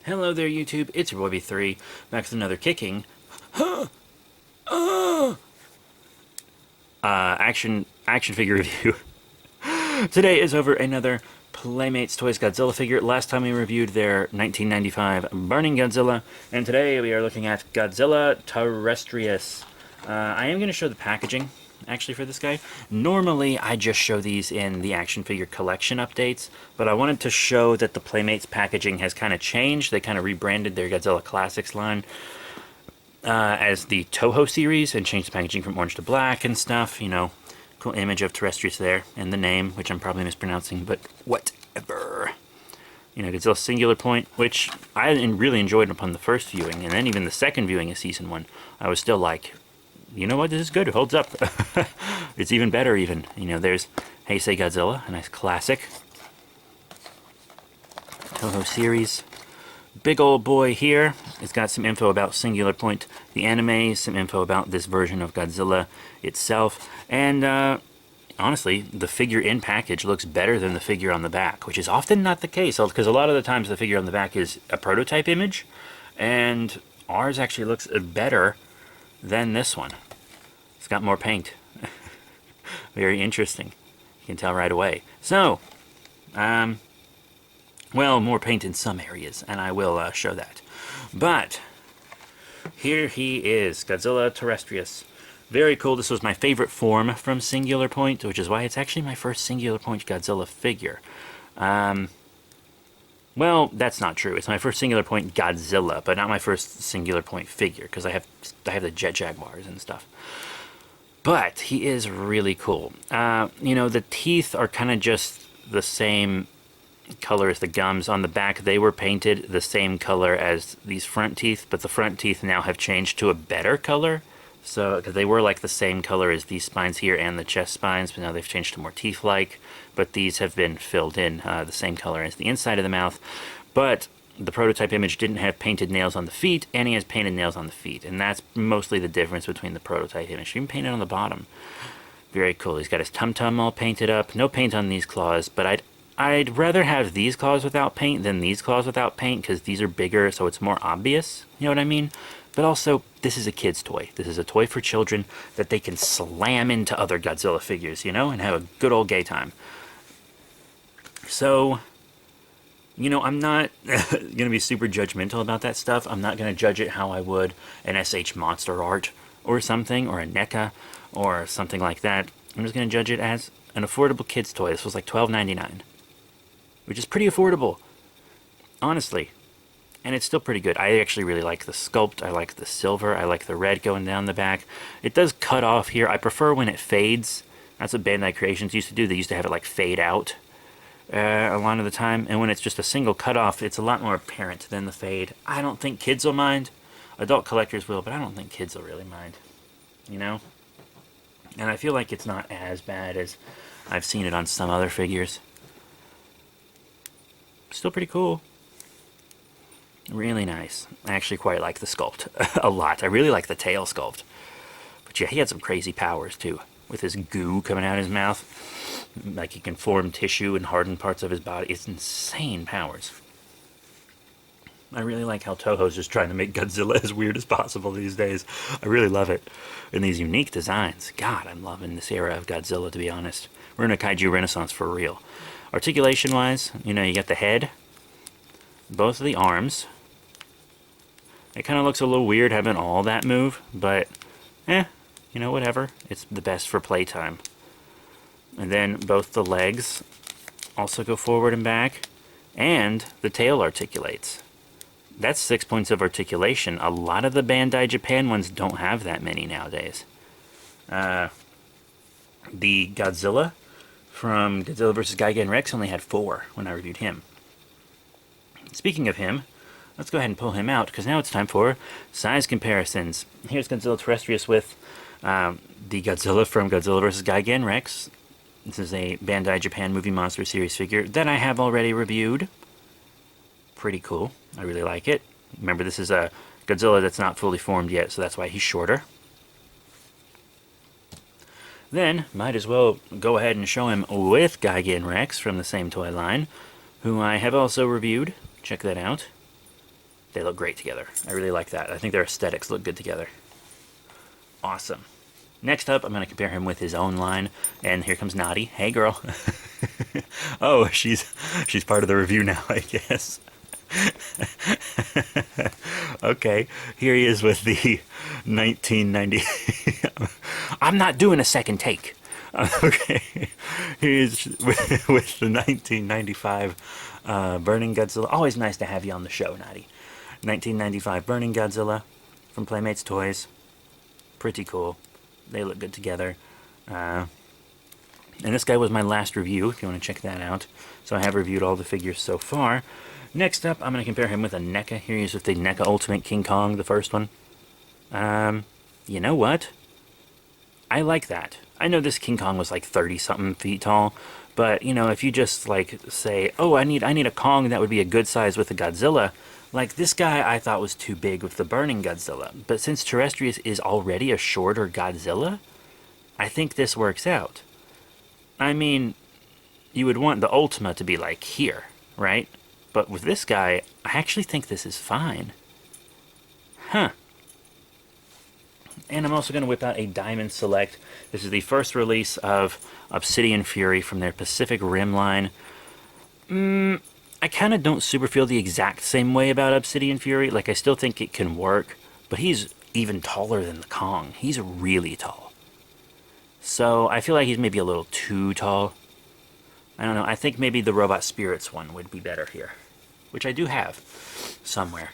Hello there, YouTube. It's your boy B3, back with another kicking action figure review. Today is over another Playmates Toys Godzilla figure. Last time we reviewed their 1995 Burning Godzilla, and today we are looking at Godzilla Terrestris. I am going to show the packaging, actually, for this guy. Normally, I just show these in the action figure collection updates, but I wanted to show that the Playmates packaging has kind of changed. They kind of rebranded their Godzilla Classics line as the Toho series and changed the packaging from orange to black and stuff. You know, cool image of Terrestris there and the name, which I'm probably mispronouncing, but whatever. You know, Godzilla Singular Point, which I really enjoyed upon the first viewing, and then even the second viewing of Season 1, I was still like, you know what, this is good, it holds up. It's even better even. You know, there's Heisei Godzilla, a nice classic. Toho series. Big old boy here. It's got some info about Singular Point, the anime, some info about this version of Godzilla itself, and honestly, the figure in package looks better than the figure on the back, which is often not the case, because a lot of the times the figure on the back is a prototype image, and ours actually looks better than this one. It's got more paint. Very interesting. You can tell right away. So, well, more paint in some areas, and I will show that. But here he is, Godzilla Terrestris. Very cool. This was my favorite form from Singular Point, which is why it's actually my first Singular Point Godzilla figure. Well, that's not true. It's my first Singular Point Godzilla, but not my first Singular Point figure, because I have the Jet Jaguars and stuff. But he is really cool. You know, the teeth are kind of just the same color as the gums. On the back, they were painted the same color as these front teeth, but the front teeth now have changed to a better color. So, because they were like the same color as these spines here and the chest spines, but now they've changed to more teeth-like. But these have been filled in the same color as the inside of the mouth. But the prototype image didn't have painted nails on the feet, and he has painted nails on the feet. And that's mostly the difference between the prototype image. Even painted on the bottom. Very cool. He's got his tum-tum all painted up. No paint on these claws, but I'd rather have these claws without paint than these claws without paint, because these are bigger, so it's more obvious. You know what I mean? But also, this is a kid's toy. This is a toy for children that they can slam into other Godzilla figures, you know, and have a good old gay time. So, you know, I'm not going to be super judgmental about that stuff. I'm not going to judge it how I would an SH Monster Art or something, or a NECA or something like that. I'm just going to judge it as an affordable kid's toy. This was like $12.99, which is pretty affordable, honestly. And it's still pretty good. I actually really like the sculpt. I like the silver. I like the red going down the back. It does cut off here. I prefer when it fades. That's what Bandai Creations used to do. They used to have it like fade out a lot of the time. And when it's just a single cut off, it's a lot more apparent than the fade. I don't think kids will mind. Adult collectors will, but I don't think kids will really mind. You know? And I feel like it's not as bad as I've seen it on some other figures. Still pretty cool. Really nice. I actually quite like the sculpt a lot. I really like the tail sculpt. But yeah, he had some crazy powers too, with his goo coming out of his mouth. Like he can form tissue and harden parts of his body. It's insane powers. I really like how Toho's just trying to make Godzilla as weird as possible these days. I really love it. And these unique designs. God, I'm loving this era of Godzilla, to be honest. We're in a kaiju renaissance for real. Articulation-wise, you know, you got the head, both of the arms. It kind of looks a little weird having all that move, but, you know, whatever. It's the best for playtime. And then both the legs also go forward and back, and the tail articulates. That's 6 points of articulation. A lot of the Bandai Japan ones don't have that many nowadays. The Godzilla from Godzilla vs. Gigan Rex only had 4 when I reviewed him. Speaking of him, let's go ahead and pull him out, because now it's time for size comparisons. Here's Godzilla Terrestris with the Godzilla from Godzilla vs. Gigan Rex. This is a Bandai Japan Movie Monster Series figure that I have already reviewed. Pretty cool. I really like it. Remember, this is a Godzilla that's not fully formed yet, so that's why he's shorter. Then, might as well go ahead and show him with Gigan Rex from the same toy line, who I have also reviewed. Check that out. They look great together. I really like that. I think their aesthetics look good together. Awesome. Next up, I'm going to compare him with his own line. And here comes Naughty. Hey, girl. Oh, she's part of the review now, I guess. Okay, here he is with the 1990. I'm not doing a second take. Okay, here he is with the 1995 Burning Godzilla. Always nice to have you on the show, Naughty. 1995 Burning Godzilla from Playmates Toys. Pretty cool. They look good together. And this guy was my last review, if you want to check that out. So I have reviewed all the figures so far. Next up, I'm going to compare him with a NECA. Here he is with the NECA Ultimate King Kong, the first one. You know what? I like that. I know this King Kong was like 30-something feet tall, but, you know, if you just, like, say, oh, I need a Kong that would be a good size with a Godzilla, like, this guy I thought was too big with the Burning Godzilla. But since Terrestris is already a shorter Godzilla, I think this works out. I mean, you would want the Ultima to be, like, here, right? But with this guy, I actually think this is fine. Huh. And I'm also going to whip out a Diamond Select. This is the first release of Obsidian Fury from their Pacific Rim line. I kind of don't super feel the exact same way about Obsidian Fury. Like, I still think it can work, but he's even taller than the Kong. He's really tall. So I feel like he's maybe a little too tall. I don't know. I think maybe the Robot Spirits one would be better here, which I do have somewhere.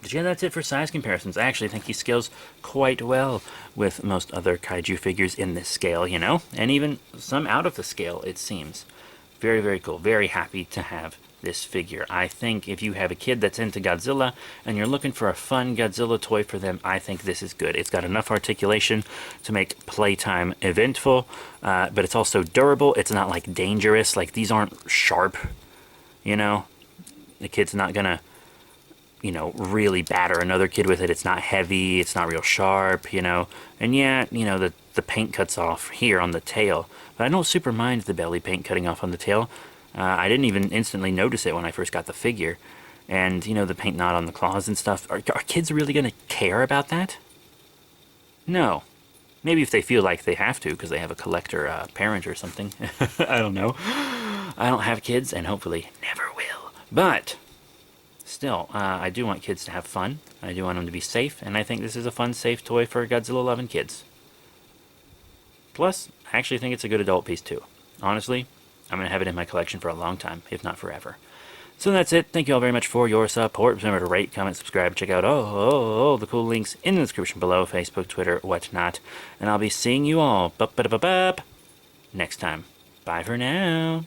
But yeah, that's it for size comparisons. I actually think he scales quite well with most other kaiju figures in this scale, you know? And even some out of the scale, it seems. Very, very cool. Very happy to have this figure. I think if you have a kid that's into Godzilla and you're looking for a fun Godzilla toy for them, I think this is good. It's got enough articulation to make playtime eventful, but it's also durable. It's not, like, dangerous. Like, these aren't sharp, you know? The kid's not gonna, you know, really batter another kid with it. It's not heavy, it's not real sharp, you know. And yeah, you know, the paint cuts off here on the tail, but I don't super mind the belly paint cutting off on the tail. I didn't even instantly notice it when I first got the figure. And, you know, the paint knot on the claws and stuff. Are kids really going to care about that? No. Maybe if they feel like they have to, because they have a collector parent or something. I don't know. I don't have kids, and hopefully never will. But still, I do want kids to have fun. I do want them to be safe, and I think this is a fun, safe toy for Godzilla-loving kids. Plus, I actually think it's a good adult piece, too. Honestly, I'm going to have it in my collection for a long time, if not forever. So that's it. Thank you all very much for your support. Remember to rate, comment, subscribe, check out all the cool links in the description below, Facebook, Twitter, whatnot. And I'll be seeing you all next time. Bye for now.